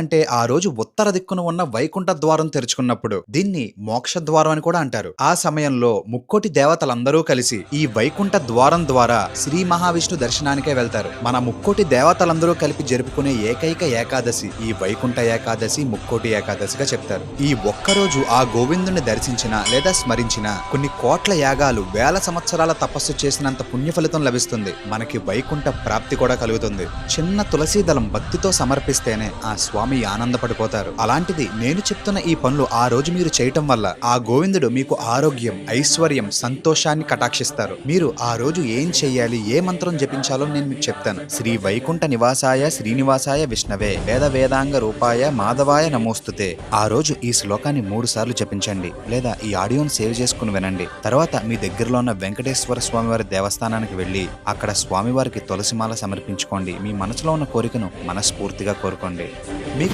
అంటే ఆ రోజు ఉత్తర దిక్కున ఉన్న వైకుంఠ ద్వారం తెరుచుకున్నప్పుడు దీన్ని మోక్ష ద్వారం అని కూడా అంటారు. ఆ సమయంలో ముక్కోటి దేవతలందరూ కలిసి ఈ వైకుంఠ ద్వారం ద్వారా శ్రీ మహావిష్ణు దర్శనానికే వెళ్తారు. మన ముక్కోటి దేవతలందరూ కలిపి జరుపుకునే ఏకైక ఏకాదశి ఈ వైకుంఠ ఏకాదశి, ముక్కోటి ఏకాదశిగా చెప్తారు. ఈ ఒక్కరోజు ఆ గోవిందుని దర్శించిన లేదా స్మరించిన కొన్ని కోట్ల యాగాలు, వేల సంవత్సరాల తపస్సు చేసినంత పుణ్య ఫలితం లభిస్తుంది. మనకి వైకుంఠ ప్రాప్తి కూడా కలుగుతుంది. చిన్న తులసీ దళం భక్తితో సమర్పిస్తేనే ఆ స్వామి ఆనందపడిపోతారు. అలాంటిది నేను చెప్తున్న ఈ పనులు ఆ రోజు మీరు చేయటం వల్ల ఆ గోవిందుడు మీకు ఆరోగ్యం, ఐశ్వర్యం, సంతోషాన్ని కటాక్షిస్తారు. మీరు ఆ రోజు ఏం చెయ్యాలి, ఏ మంత్రం జపించాలో నేను మీకు చెప్తాను. శ్రీ వైకుంఠ నివాసాయ శ్రీనివాసాయ విష్ణవే వేద వేదాంగ రూపాయ మాధవాయ నమోస్తుతే. ఆ రోజు ఈ శ్లోకాన్ని 3 సార్లు జపించండి లేదా ఈ ఆడియోను సేవ్ చేసుకుని వినండి. తర్వాత మీ దగ్గరలో ఉన్న వెంకటేశ్వర స్వామివారి దేవస్థానానికి వెళ్లి అక్కడ స్వామివారికి తులసిమాల సమర్పించుకోండి. మీ మనసులో ఉన్న కోరికను మనస్ఫూర్తిగా కోరుకోండి.